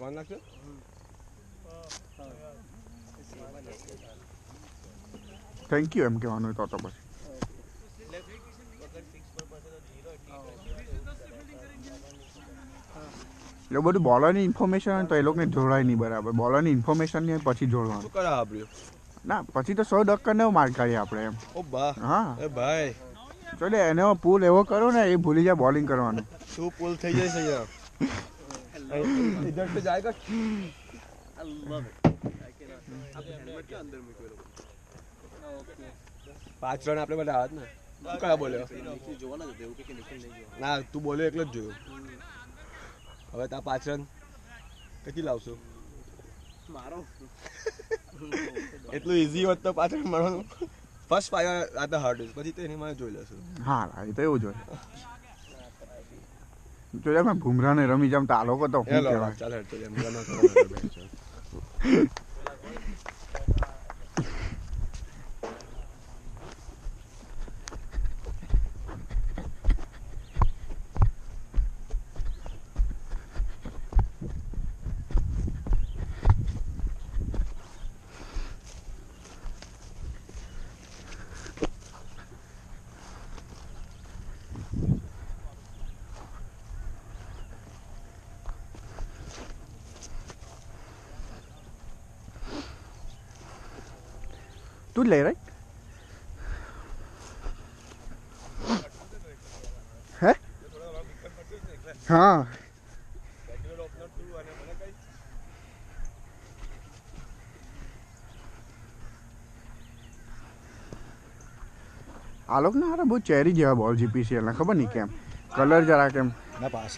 કોણ નાખશે? Thank you એમ કહેવાનું તો પછી એ બધું બોલરની ઇન્ફોર્મેશન તો એ લોકોને જોડાય નહીં બરાબર. બોલરની ઇન્ફોર્મેશન નહીં પછી જોડવાનું. શું કરે આપ્યું? ના પછી તો 100% માર કાઢીએ આપણે એમ. ઓ બા હા એ ભાઈ ચાલે એનો પુલ એવો કરો ને એ ભૂલી જાય બોલિંગ કરવાનું. શું પુલ થઈ જાય છે યાર? इधर से जाएगा. I love it. I cannot. आप हेलमेट के अंदर में कोई लोग. ओके. 5 રન આપણે બધા આવત ને. તું કયા બોલ્યો? નિખિલ જોવાના જ દેવું કે નિખિલ નહીં જોવા. ના તું બોલ્યો એકલો જ જોયો. હવે તા 5 રન કેટલી લાવશો? મારો. એટલું ઈઝી હોત તો 5 રન મારવાનું. ફર્સ્ટ 5 આ ધ હાર્ડેસ્ટ પછી તો એની મને જોઈ લેશું. હા એ તો એવું જ હોય. જોયા મેં ભૂમરાને રમી જામ તો આ લોકો તો શું કહેવાય. ચાલ હેડ તો એમ ગનો તું લે રાઈટ હે હા આ લોકો ને હારા બહુ ચેરી જેવા બોલ જીપીસીએલ ના ખબર નહીં કેમ કલર જરા કેમ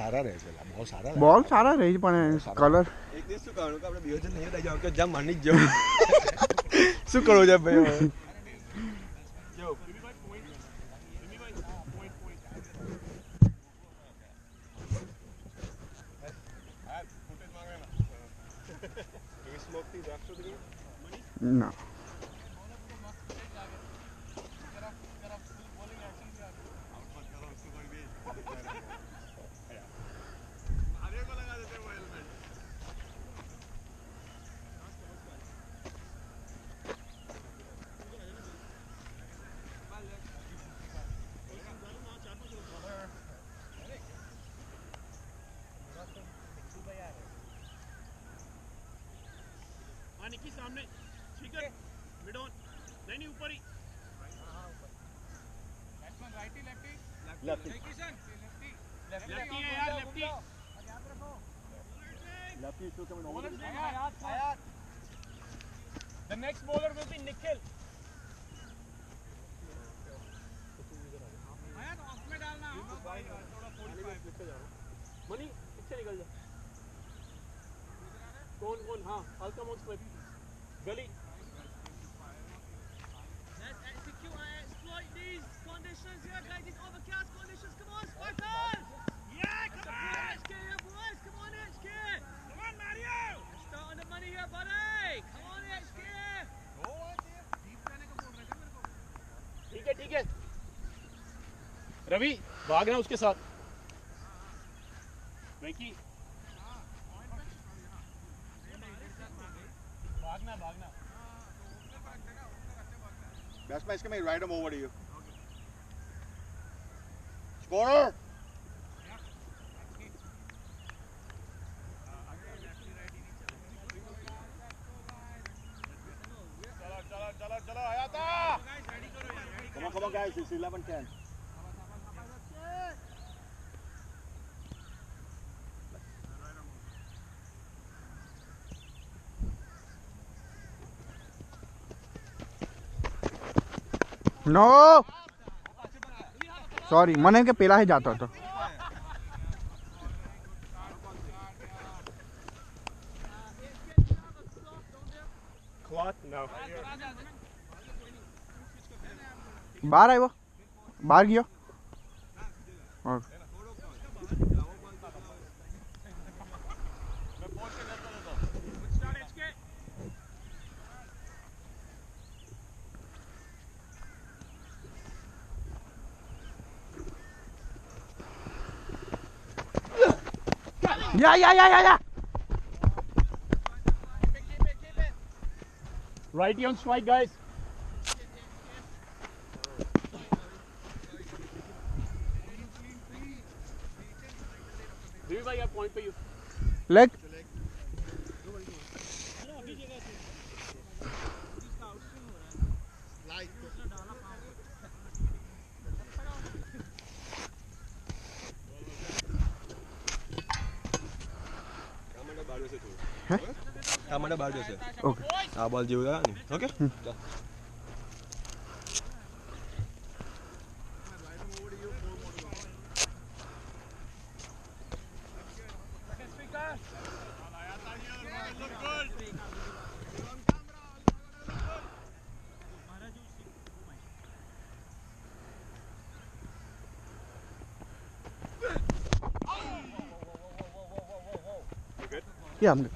સારા રહે છે બોલ સારા રહે છે પણ કલર એક દિવસ શું કરવાનું કે આપણે બેહોજ નહીં થઈ જાવ કે જામ માની જ જવું શું કરવું છે ભાઈ ના निकी सामने ठीक है मिड ऑन नहीं ऊपर ही batsman righty lefty lefty lefty है यार लेफ्टी याद रखो लेफ्टी टू कमिंग ओवर आयात the next bowler will be Nikhil आयात ऑफ में डालना थोड़ा 45 निकल जाओ मनी पीछे निकल जा कौन हाँ हल्का मोड स्लिप गली let's execute and exploit these conditions here guys these overcast conditions come on Spartans yeah come on HK here boys come on HK come on Mario let's start on the money here buddy come on HK go on deep जाने का बोल रहा है मेरे को ठीक है रवि भागना उसके साथ वेंकी भागना Batsman is coming right over to you. Scorer. चलो आयाता. Come on guys, it's 11-10. No sorry મને કે પેલા હે જાતો હતો બહાર આવ્યો બહાર ગયો या Righty on strike, guys. Vivi bhai, point for you. Leg. ટમાટા બહાર જશે. ઓકે. આ બોલ જેવું થાય ને. Okay. Yeah, I'm good.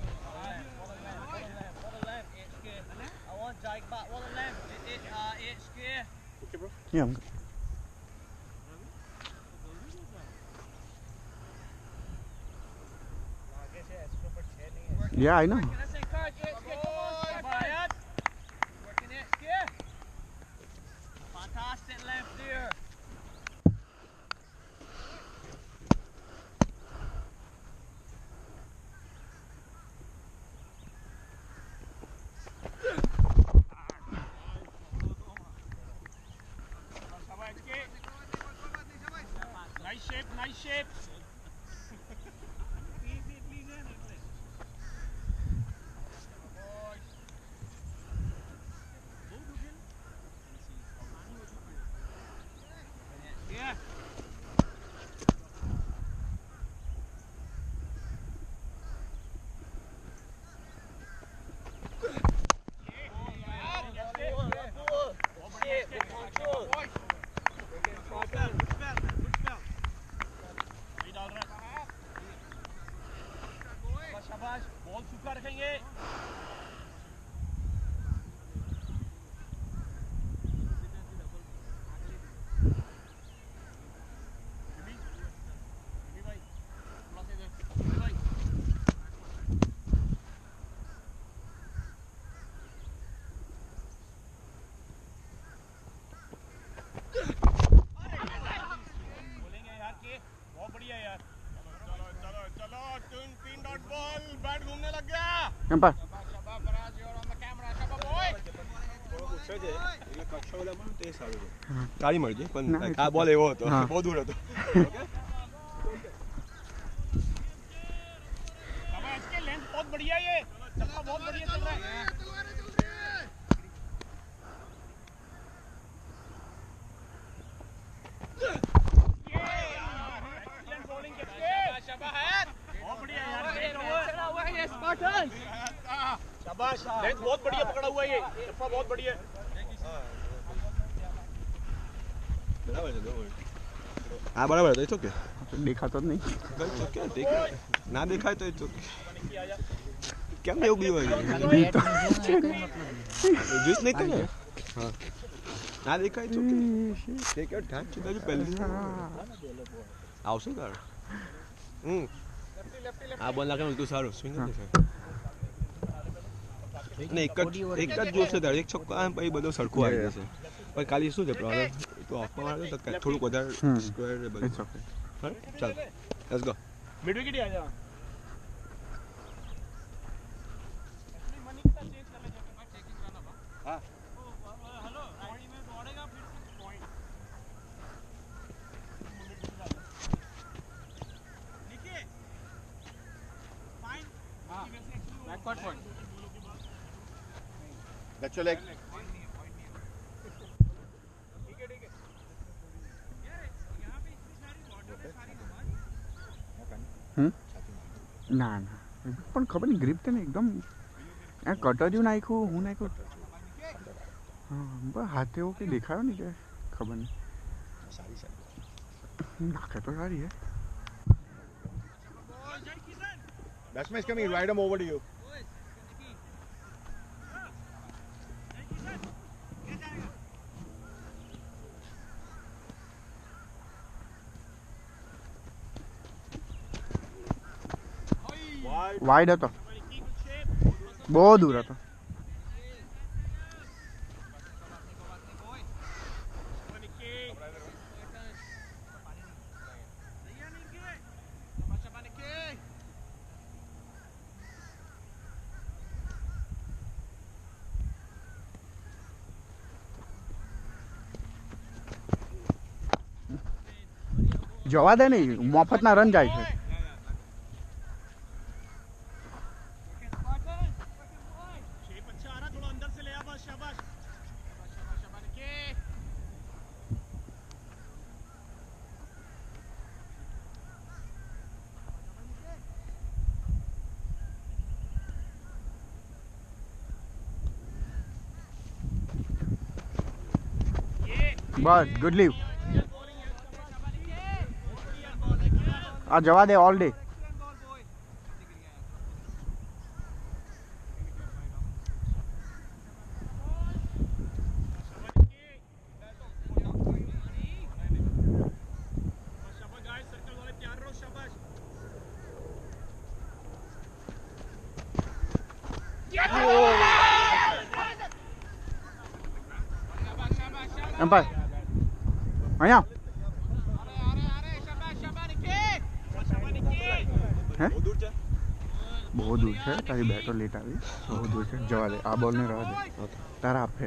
I want Jake back. One of them. HK. Yeah, I'm good. Yeah, I know. Can I say card? HK, come on. Bayard. Working HK. Fantastic left there. Nice shape, nice shape. Yeah. शाबाश, ball सूखा रखेंगे. बोलेंगे यार कि बहुत बढ़िया यार. चलो 3 डॉट बॉल. बैट घूमने लग गया. Empire. शाबाश Faraz, you're on the camera. शाबाश boy. પૂછે છે એટલે કચ્છ ઓલામાં તે સારું છે. તાળી મળજે પણ ના, આ બોલ એવો હતો. હા. બહુ દૂર હતો. शाबाश, इसके लेंथ बहुत बढ़िया है. ये चप्पा बहुत बढ़िया चल रहा है. Excellent bowling किसके? बहुत बढ़िया यार. Spartans. शाबाश, लेंथ बहुत बढ़िया पकड़ा हुआ है ये. चप्पा बहुत बढ़िया है. બરાબર છે. હા બરાબર હતો. It's okay. દેખાતો જ નહીં. It's okay. ના દેખાય તો ઇટ્સ ઓકે. કેમ એવું બી હોય? બી તો જૂસ નહીં કરે. હા. ના દેખાય તો ઓકે. Take your time. છે તારી પહેલી આવશે તાર. આ બોલ નાખે ઉલટું સારું સ્વિંગ નથી થાય. ને એક જ જોશે તારે. એક છક્કો આવે પછી બધું સરખું આવી જશે. પણ ખાલી શું છે પ્રોબ્લેમ? તો ઓફમાં મારે તો થોડુંક વધારે સ્ક્વેર બધું. It's okay. ચાલ લેટ્સ ગો. मिड विकेट ही आ जा. हाँ. हेलो, राइट में दौड़ेगा फिर पॉइंट. देखिए. फाइन. हां. Backward point. That's your leg. ના ના પણ ખબર નહીં ગ્રીપ તેને એકદમ કટર્યું નાખ્યું હું નાખ્યું હા બસ હાથે એવું કંઈ દેખાયો નહીં કે ખબર નહીં નાખે તો સારી હે. Batsman is coming. Ride him over to you. Wide હતો બહુ દૂર હતો. જવા દે નહીં મફતના રન જાય છે शेप अच्छा आ रहा थोड़ा अंदर से ले आ बस शाबाश शाबाश शाबाश के બસ ગુડ લીવ આ જવા દે ઓલ ડે शाबाश गाइस सर्कल वाले तैयार रहो शाबाश એમ્પાયર અહીંયા હે બહુ દૂર છે તારી બેટો લેટ આવી બહુ દૂર છે જવા દે આ બોલને રહેવા દે તારા આપે